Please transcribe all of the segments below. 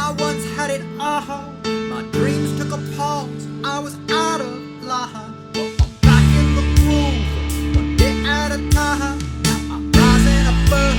I once had it all. My dreams took a pause. I was out of line. But I'm back in the groove, one day at a time. Now I'm rising above,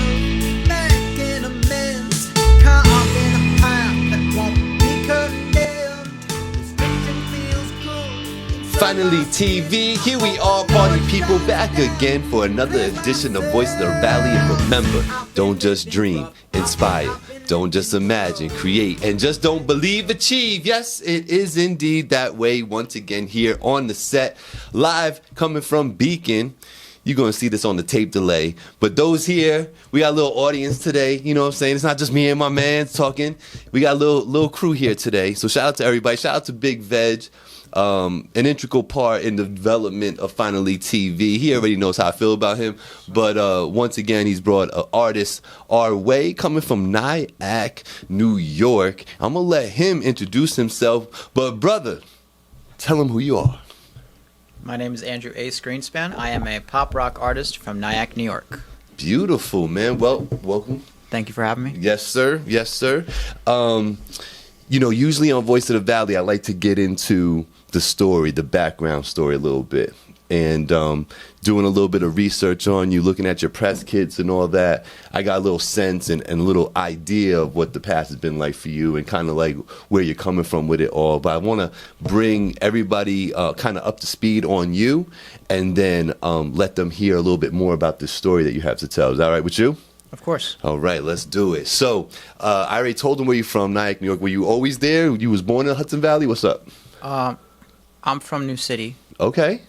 making amends, carving a path that won't be condemned. This fiction feels good. Finally TV, here we are, party people, back again for another edition of Voice of the Valley. And remember, don't just dream, inspire. Don't just imagine, create, and just don't believe, achieve. Yes, it is indeed that way. Once again here on the set, live coming from Beacon. You're going to see this on the tape delay. But those here, we got a little audience today. You know what I'm saying? It's not just me and my man talking. We got a little crew here today. So shout out to everybody. Shout out to Big Veg. An integral part in the development of Finally TV. He already knows how I feel about him. But once again, he's brought an artist our way, coming from Nyack, New York. I'm going to let him introduce himself. But brother, tell him who you are. My name is Andrew Ace Greenspan. I am a pop rock artist from Nyack, New York. Beautiful, man. Well, welcome. Thank you for having me. Yes, sir. Yes, sir. You know, usually on Voice of the Valley, I like to get into the story, the background story a little bit. And doing a little bit of research on you, looking at your press kits and all that, I got a little sense and a little idea of what the past has been like for you and kind of like where you're coming from with it all. But I want to bring everybody kind of up to speed on you and then let them hear a little bit more about the story that you have to tell. Is that all right with you? Of course. All right, let's do it. So I already told them where you're from, Nyack, New York. Were you always there? You was born in Hudson Valley? What's up? I'm from New City. Okay.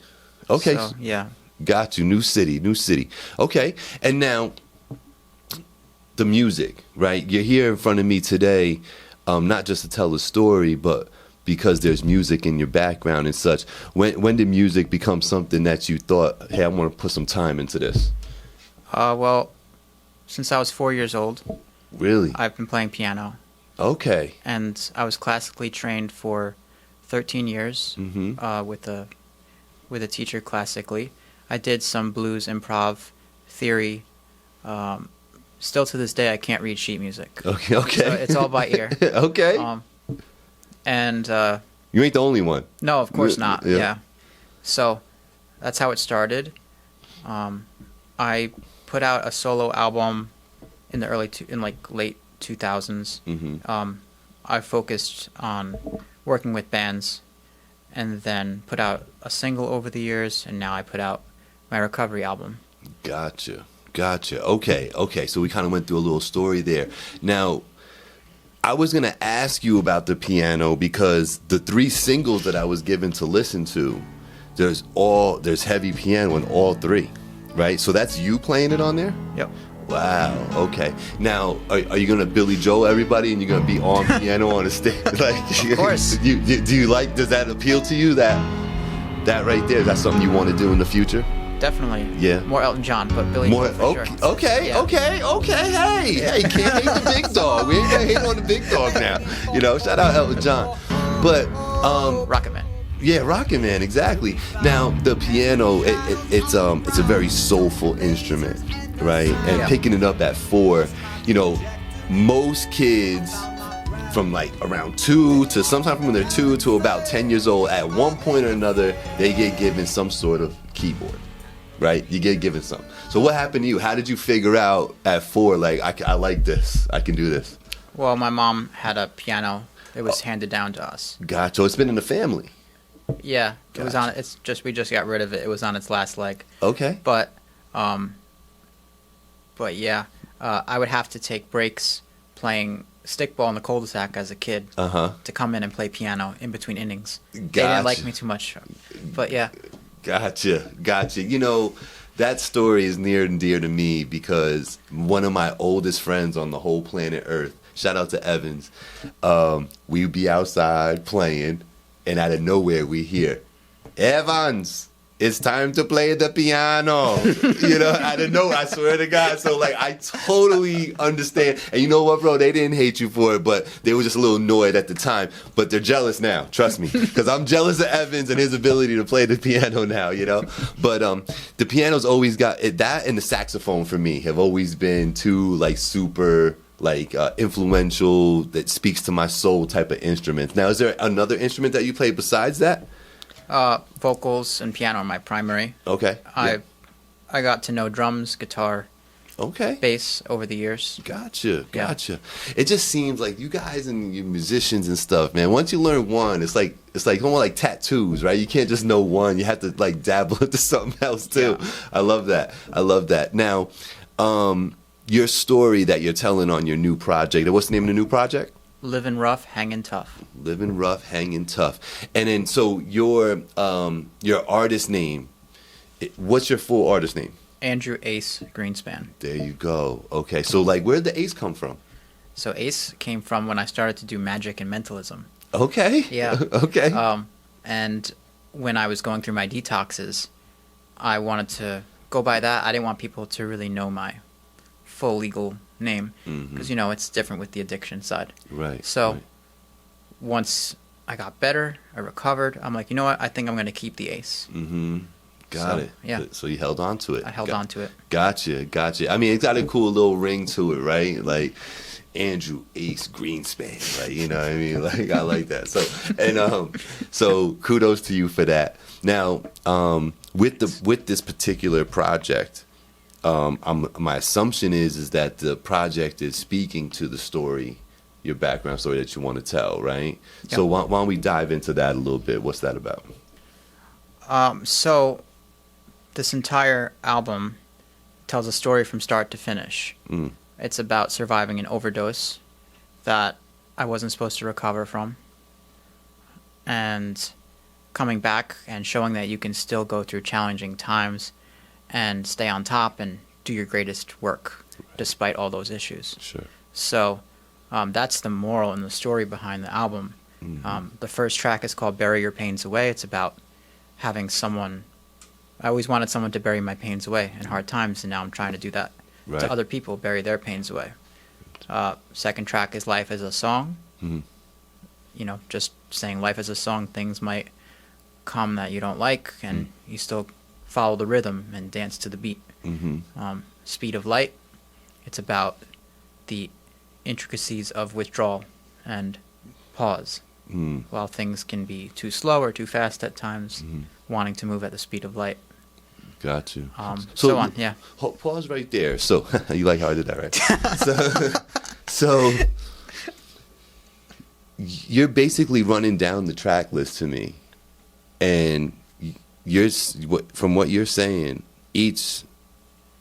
Okay. So, yeah. Got you. New city. Okay. And now, the music, right? You're here in front of me today, not just to tell a story, but because there's music in your background and such. When did music become something that you thought, hey, I want to put some time into this? Well, since I was 4 years old. Really? I've been playing piano. Okay. And I was classically trained for 13 years with a teacher classically. I did some blues, improv, theory. Still to this day, I can't read sheet music. Okay. So it's all by ear. Okay. And you ain't the only one. no, of course not. Yeah. Yeah. So that's how it started. I put out a solo album in the late 2000s. I focused on working with bands, and then put out a single over the years, and now I put out my recovery album. Gotcha. Okay. So we kind of went through a little story there. Now, I was going to ask you about the piano because the 3 singles that I was given to listen to, there's heavy piano in all 3, right? So that's you playing it on there? Yep. Wow. Okay. Now, are you gonna Billy Joel everybody, and you're gonna be on piano on the stage? Like, of course. Do you like? Does that appeal to you? That right there? Is that something you want to do in the future? Definitely. Yeah. More Elton John, but Billy Joel for sure. Okay. Yeah. Okay. Hey, can't hate the big dog. We ain't gonna hate on the big dog now. You know, shout out Elton John. But Rocket Man. Yeah, Rockin' Man, exactly. Now the piano, it's a very soulful instrument, right? And Yeah. picking it up at 4, you know, most kids from like around 2 to sometime from when they're 2 to about 10 years old, at one point or another, they get given some sort of keyboard, right? You get given some. So what happened to you? How did you figure out at 4, like, I like this, I can do this? Well, my mom had a piano. It was handed down to us. Gotcha. It's been in the family. Yeah, Gotcha. it was on. We just got rid of it. It was on its last leg. Okay. But yeah, I would have to take breaks playing stickball in the cul-de-sac as a kid to come in and play piano in between innings. They didn't like me too much, but yeah. Gotcha. You know, that story is near and dear to me because one of my oldest friends on the whole planet Earth, shout out to Evans, we'd be outside playing, and out of nowhere we hear, Evans, it's time to play the piano. You know, out of nowhere, I swear to God. So, like, I totally understand. And you know what, bro? They didn't hate you for it, but they were just a little annoyed at the time. But they're jealous now, trust me. Because I'm jealous of Evans and his ability to play the piano now, you know? But the piano's always got, that and the saxophone for me have always been 2, like, super influential, that speaks to my soul type of instruments. Now, is there another instrument that you play besides that? Vocals and piano are my primary. Okay. I got to know drums, guitar, Okay. bass over the years. Gotcha. It just seems like you guys and you musicians and stuff, man. Once you learn one, it's like almost like tattoos, right? You can't just know one. You have to like dabble into something else too. Yeah. I love that. Now, your story that you're telling on your new project. What's the name of the new project? Livin' rough, hangin' tough. Living rough, hanging tough. And then so your artist name. What's your full artist name? Andrew Ace Greenspan. There you go. Okay, so like, where did the Ace come from? So Ace came from when I started to do magic and mentalism. Okay. Yeah. Okay. And when I was going through my detoxes, I wanted to go by that. I didn't want people to really know my full legal name because, it's different with the addiction side. Right. So right. once I got better, I recovered, I'm like, you know what? I think I'm going to keep the Ace. Got it. Yeah. So you held on to it. I held on to it. Gotcha. I mean, it's got a cool little ring to it, right? Like Andrew Ace Greenspan. Like, you know what I mean? Like, I like that. So kudos to you for that. Now, with this particular project, my assumption is that the project is speaking to the story, your background story that you want to tell, right? Yep. So why don't we dive into that a little bit? What's that about? So this entire album tells a story from start to finish. It's about surviving an overdose that I wasn't supposed to recover from, and coming back and showing that you can still go through challenging times and stay on top and do your greatest work despite all those issues. Sure. So that's the moral and the story behind the album. The first track is called Bury Your Pains Away. It's about having someone. I always wanted someone to bury my pains away in hard times, and now I'm trying to do that to other people, bury their pains away. Second track is Life as a Song. Just saying life as a song, things might come that you don't like, and you still follow the rhythm and dance to the beat. Speed of Light, it's about the intricacies of withdrawal and pause. While things can be too slow or too fast at times, wanting to move at the speed of light. Got you. So on, yeah. Pause right there. So you like how I did that, right? so you're basically running down the track list to me, and from what you're saying, each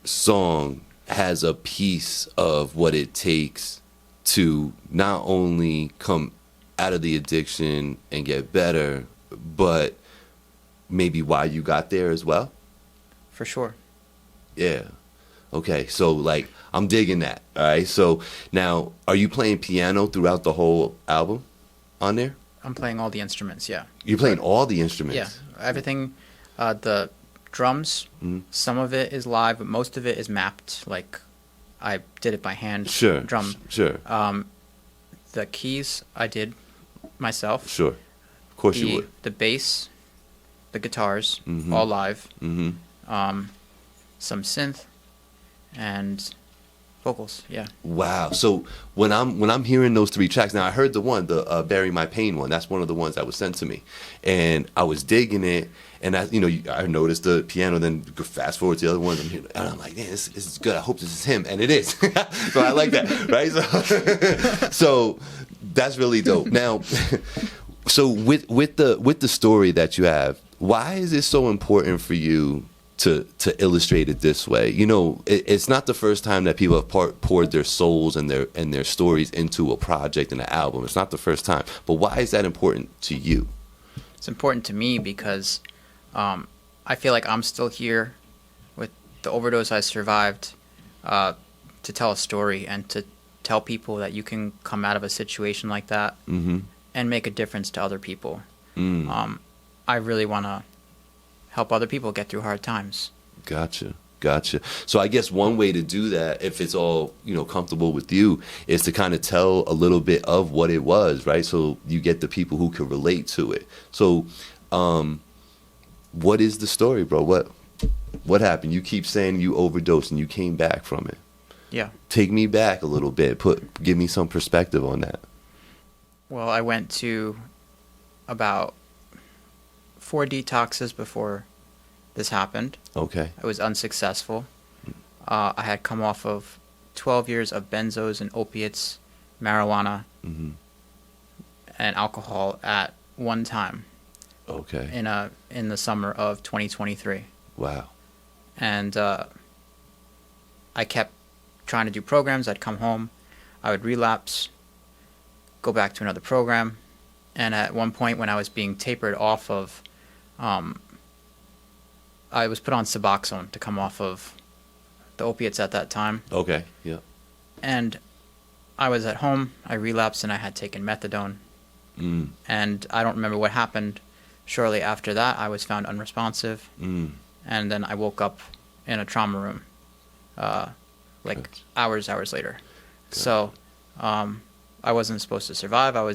song has a piece of what it takes to not only come out of the addiction and get better, but maybe why you got there as well. For sure. Yeah. Okay. So like, I'm digging that. All right. So now, are you playing piano throughout the whole album on there? I'm playing all the instruments. Yeah. You're playing all the instruments. Yeah. Everything. The drums. Some of it is live, but most of it is mapped. Like, I did it by hand. Sure. Drum. Sure. The keys I did myself. Sure. Of course you would. The bass, the guitars, all live. Some synth, and vocals. Yeah. Wow. So when I'm hearing those three tracks, now I heard the Bury My Pain one. That's one of the ones that was sent to me, and I was digging it. And I noticed the piano. Then fast forward to the other ones, and I'm like, man, this is good. I hope this is him, and it is. So I like that, right? So that's really dope. Now, so with the story that you have, why is it so important for you to illustrate it this way? It's not the first time that people have poured their souls and their stories into a project and an album. It's not the first time. But why is that important to you? It's important to me because I feel like I'm still here with the overdose I survived to tell a story and to tell people that you can come out of a situation like that and make a difference to other people. I really want to help other people get through hard times. Gotcha. So I guess one way to do that, if it's all comfortable with you, is to kind of tell a little bit of what it was, right? So you get the people who can relate to it. So what is the story, bro? What happened? You keep saying you overdosed and you came back from it. Yeah. Take me back a little bit. Give me some perspective on that. Well, I went to about 4 detoxes before this happened. Okay. I was unsuccessful. I had come off of 12 years of benzos and opiates, marijuana, Mm-hmm. and alcohol at one time Okay. in the summer of 2023. Wow. And I kept trying to do programs. I'd come home, I would relapse, go back to another program, and at one point when I was being tapered off of, I was put on Suboxone to come off of the opiates at that time. Okay. Yeah. And I was at home, I relapsed, and I had taken methadone. Mm. And I don't remember what happened. Shortly after that, I was found unresponsive. Mm. And then I woke up in a trauma room, like Gotcha. hours later. So, I wasn't supposed to survive. I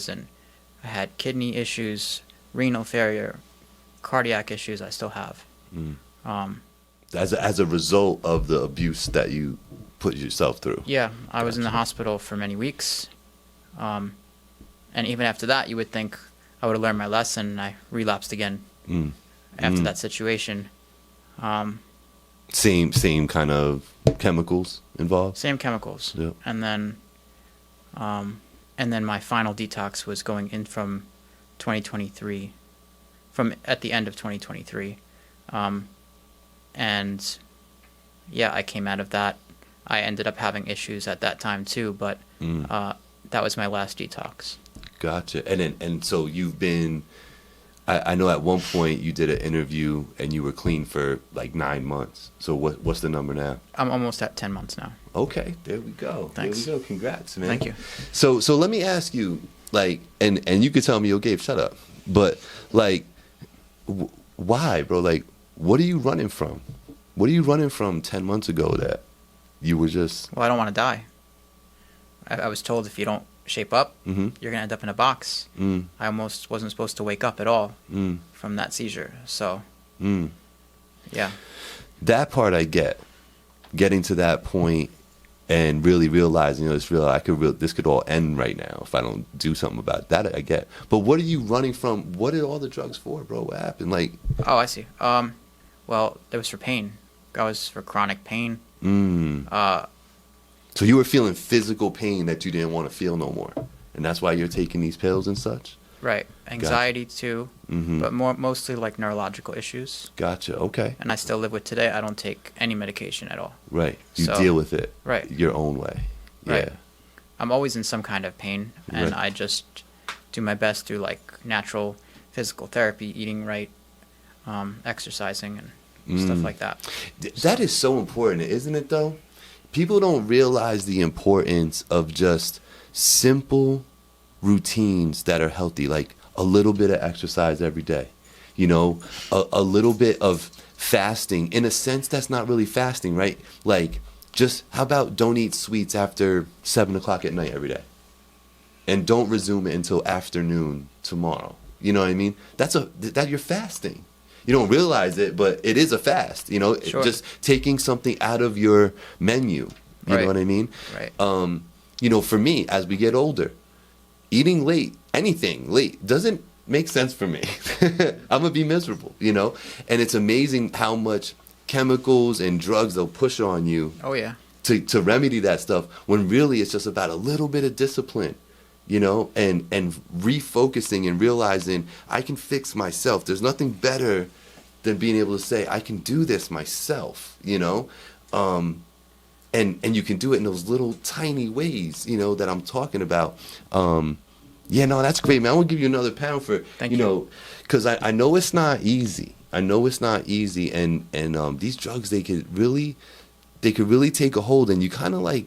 had kidney issues, renal failure, cardiac issues. I still have. Mm. Um, As a result of the abuse that you put yourself through. yeah, I was in the Gotcha. hospital for many weeks. And even after that, you would think I would have learned my lesson. And I relapsed again Mm. after Mm. that situation. Same kind of chemicals involved. Same chemicals. Yep. And then my final detox was going in from 2023, from at the end of 2023. And yeah, I came out of that. I ended up having issues at that time too, but Mm. that was my last detox. Gotcha. And so you've been. I know at one point you did an interview and you were clean for like 9 months. So what's the number now? I'm almost at 10 months now. Okay, there we go. Thanks. There we go. Congrats, man. Thank you. So let me ask you, like, and you could tell me, yo, Gabe, shut up. But like, why, bro? Like, what are you running from? What are you running from 10 months ago that you were just? Well, I don't want to die. I was told if you don't shape up, Mm-hmm. you're going to end up in a box. Mm, I almost wasn't supposed to wake up at all mm, from that seizure. So, mm. yeah. That part I get. Getting to that point and really realizing, this could all end right now if I don't do something about it. That I get. But what are you running from? What are all the drugs for, bro? What happened? Like, Oh, I see. Well, it was for pain. That was for chronic pain. So you were feeling physical pain that you didn't want to feel no more, and that's why you're taking these pills and such. Right. Anxiety too, Mm-hmm. but mostly like neurological issues. Gotcha. Okay. And I still live with today. I don't take any medication at all. Right. You So- deal with it. Right. Your own way. Right. Yeah. I'm always in some kind of pain, and Right. I just do my best through like natural physical therapy, eating right, exercising, and stuff like that. That is so important, isn't it? Though, people don't realize the importance of just simple routines that are healthy, like a little bit of exercise every day. You know, a little bit of fasting. In a sense, that's not really fasting, right? Like, just how about don't eat sweets after 7 o'clock at night every day, and don't resume it until afternoon tomorrow. You know what I mean? That you're fasting. You don't realize it, but it is a fast. You know, Sure. just taking something out of your menu. You Right. know what I mean? Right. You know, for me, as we get older, eating late, anything late, doesn't make sense for me. I'm gonna be miserable, you know? And it's amazing how much chemicals and drugs they'll push on you Oh yeah. to remedy that stuff, when really it's just about a little bit of discipline, you know, and refocusing and realizing I can fix myself. There's nothing better than being able to say, I can do this myself, you know? And you can do it in those little tiny ways, you know, that I'm talking about. Yeah, no, that's great, man. I want to give you another pound for, Thank you you. know, because I know it's not easy. I know it's not easy. And these drugs, they could really take a hold. And you kind of like,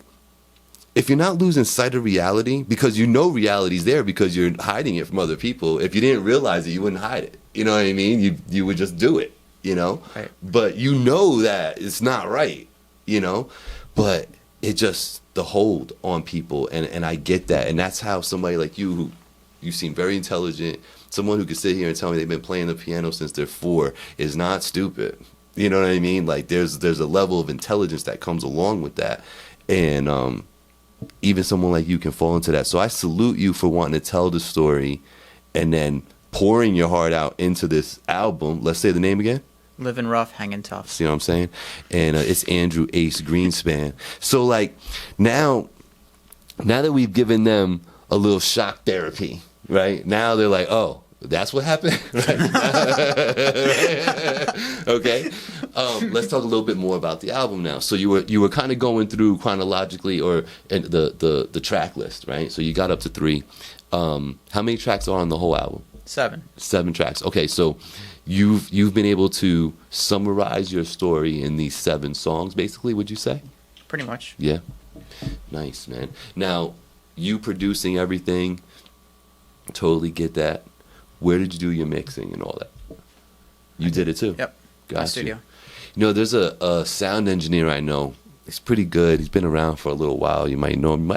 if you're not losing sight of reality, because you know reality's there because you're hiding it from other people. If you didn't realize it, you wouldn't hide it. You know what I mean? You would just do it, you know? Right. But you know that it's not right, you know? But it just, the hold on people, and I get that. And that's how somebody like you, who you seem very intelligent, someone who could sit here and tell me they've been playing the piano since they're 4 is not stupid. You know what I mean? Like there's a level of intelligence that comes along with that. And even someone like you can fall into that. So I salute you for wanting to tell the story and then pouring your heart out into this album. Let's say the name again. Livin' rough, hanging tough. See what I'm saying? And it's Andrew Ace Greenspan. So like now that we've given them a little shock therapy, right? Now they're like, oh, that's what happened? Right? Okay. Let's talk a little bit more about the album now. So you were kind of going through chronologically or the track list, right? So you got up to 3. How many tracks are on the whole album? 7. 7 tracks. Okay, so you've been able to summarize your story in these 7 songs, basically, would you say? Pretty much. Yeah. Nice, man. Now, you producing everything, totally get that. Where did you do your mixing and all that? You did it too? Yep. Got My you. studio. You know, there's a sound engineer I know. He's pretty good. He's been around for a little while. You might know him.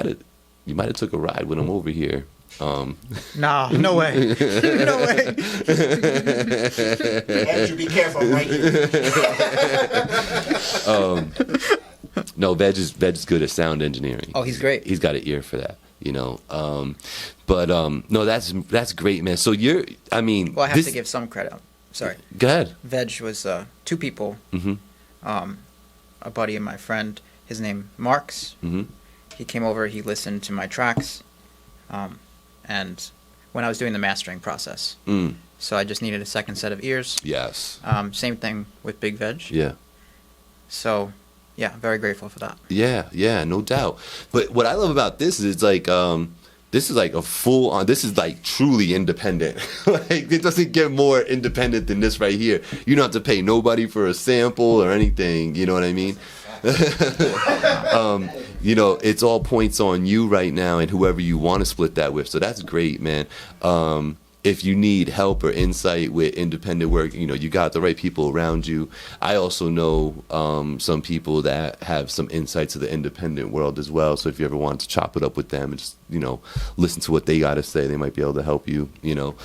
You might have took a ride with him over here. No, no way. No way. Andrew, be careful right here. No, Veg is good at sound engineering. Oh, he's great. He's got an ear for that, you know. No, that's great, man. So Well, I have to give some credit. Sorry. Go ahead. Veg was 2 people. Mm-hmm. A buddy of my friend, his name Marks. Mm-hmm. He came over, he listened to my tracks, and when I was doing the mastering process. So I just needed a second set of ears. Yes. Same thing with Big Veg. Yeah. So, yeah, very grateful for that. Yeah, no doubt. But what I love about this is it's like this is like a full on. This is like truly independent. Like it doesn't get more independent than this right here. You don't have to pay nobody for a sample or anything. You know what I mean? You know, it's all points on you right now and whoever you want to split that with. So that's great, man. If you need help or insight with independent work, you know, you got the right people around you. I also know some people that have some insight to the independent world as well. So if you ever want to chop it up with them and just, you know, listen to what they got to say, they might be able to help you, you know.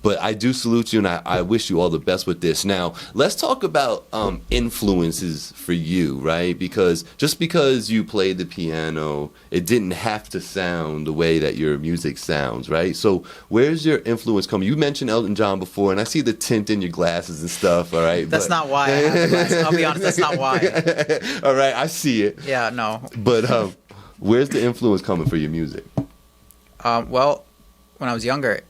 But I do salute you and I wish you all the best with this. Now, let's talk about influences for you, right? Because just because you played the piano, it didn't have to sound the way that your music sounds, right? So where's your influence coming? You mentioned Elton John before, and I see the tint in your glasses and stuff, all right? That's not why I have the glasses. I'll be honest, that's not why. All right, I see it. Yeah, no. But where's the influence coming for your music? Well, when I was younger,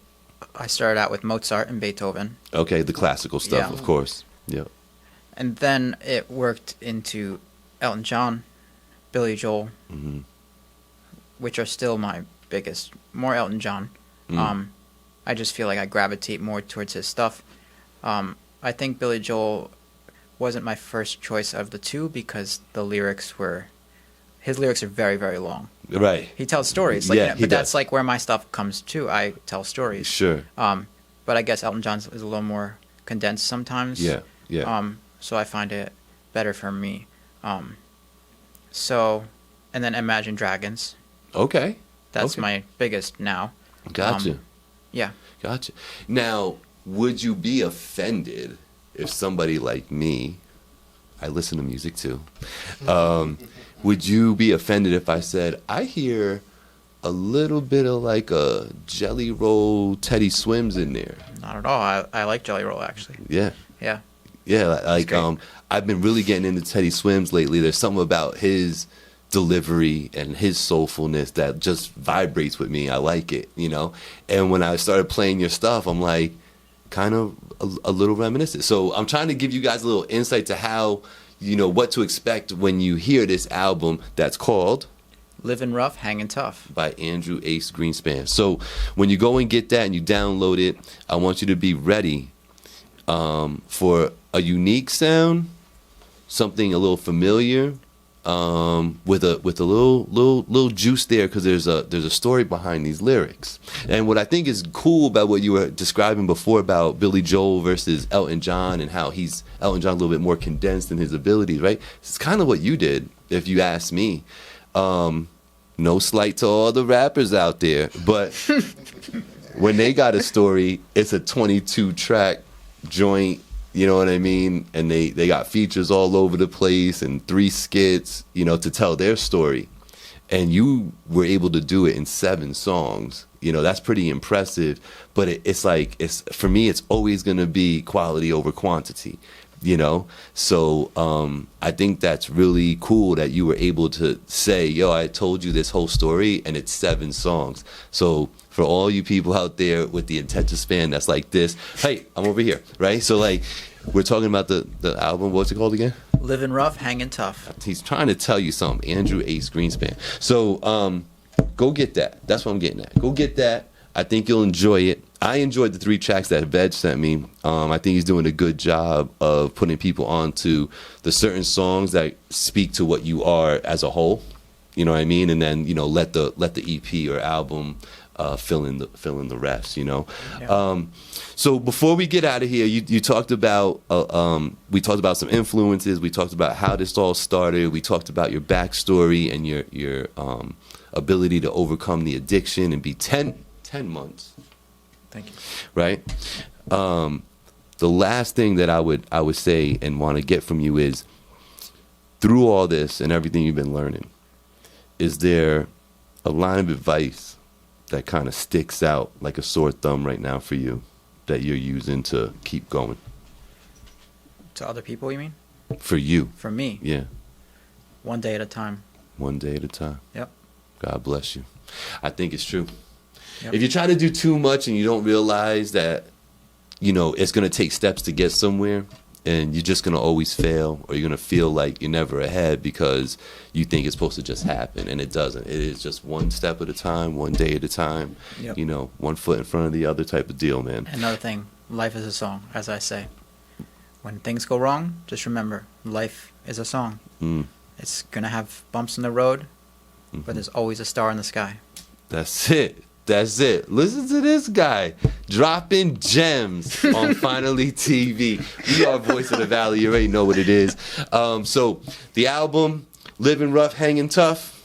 I started out with Mozart and Beethoven. Okay, the classical stuff, Yeah. of course. Yeah. And then it worked into Elton John, Billy Joel, Mm-hmm. which are still my biggest. More Elton John. I just feel like I gravitate more towards his stuff. I think Billy Joel wasn't my first choice of the 2 because his lyrics are very, very long. Right. He tells stories. Like, Yeah, he but that's does. like where my stuff comes to. I tell stories. Sure. But I guess Elton John's is a little more condensed sometimes. Yeah. Yeah. So I find it better for me. And then Imagine Dragons. Okay. That's Okay. my biggest now. Gotcha. Yeah. Gotcha. Now, would you be offended if somebody like me, I listen to music too, would you be offended if I said, I hear a little bit of like a Jelly Roll Teddy Swims in there? Not at all. I like Jelly Roll, actually. Yeah. Yeah. Yeah, like great. I've been really getting into Teddy Swims lately. There's something about his delivery and his soulfulness that just vibrates with me. I like it, you know. And when I started playing your stuff, I'm like kind of a little reminiscent. So I'm trying to give you guys a little insight to how, you know, what to expect when you hear this album that's called Livin' Rough, Hangin' Tough. by Andrew Ace Greenspan. So when you go and get that and you download it, I want you to be ready for a unique sound, something a little familiar, with a little juice there, because there's a story behind these lyrics. And what I think is cool about what you were describing before about Billy Joel versus Elton John and how he's Elton John a little bit more condensed in his abilities, right? It's kind of what you did, if you ask me. No slight to all the rappers out there, but when they got a story, it's a 22 track joint. You know what I mean? And they got features all over the place and 3 skits, you know, to tell their story. And you were able to do it in 7 songs. You know, that's pretty impressive. But it's like, for me, it's always going to be quality over quantity, you know? So I think that's really cool that you were able to say, yo, I told you this whole story and it's 7 songs. So for all you people out there with the attention span that's like this, hey, I'm over here, right? So like, we're talking about the album, what's it called again? Livin' rough, hanging tough. He's trying to tell you something, Andrew Ace Greenspan. So go get that. That's what I'm getting at. Go get that. I think you'll enjoy it. I enjoyed the 3 tracks that Veg sent me. I think he's doing a good job of putting people onto the certain songs that speak to what you are as a whole. You know what I mean? And then, you know, let the EP or album fill in the rest, you know. Yeah. So before we get out of here, you talked about we talked about some influences. We talked about how this all started. We talked about your backstory and your ability to overcome the addiction and be 10 months. Thank you. Right. The last thing that I would say and want to get from you is, through all this and everything you've been learning, is there a line of advice that kind of sticks out like a sore thumb right now for you that you're using to keep going? To other people, you mean? For you. For me? Yeah. One day at a time. One day at a time. Yep. God bless you. I think it's true. Yep. If you try to do too much and you don't realize that, you know, it's going to take steps to get somewhere, and you're just going to always fail, or you're going to feel like you're never ahead because you think it's supposed to just happen, and it doesn't. It is just one step at a time, one day at a time, Yep. you know, one foot in front of the other type of deal, man. Another thing, life is a song, as I say. When things go wrong, just remember, life is a song. It's going to have bumps in the road, but there's always a star in the sky. That's it. That's it. Listen to this guy dropping gems on Finally TV. We are Voice of the Valley. You already know what it is. So the album, Livin' Rough, Hangin' Tough.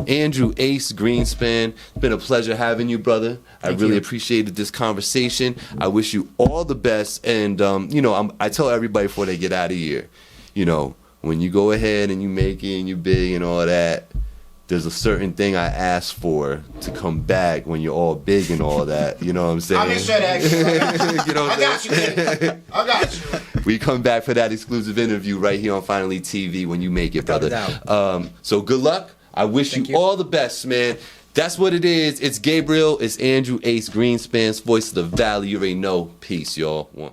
Andrew Ace Greenspan. It's been a pleasure having you, brother. I really appreciated this conversation. I wish you all the best. And, you know, I tell everybody before they get out of here, you know, when you go ahead and you make it and you big and all that, there's a certain thing I ask for to come back when you're all big and all that. You know what I'm saying? I'll make sure that. You know what I'm saying? I got you. We come back for that exclusive interview right here on Finally TV when you make it, brother. So good luck. I wish you all the best, man. That's what it is. It's Gabriel. It's Andrew Ace Greenspan's Voice of the Valley. You already know. Peace, y'all. One.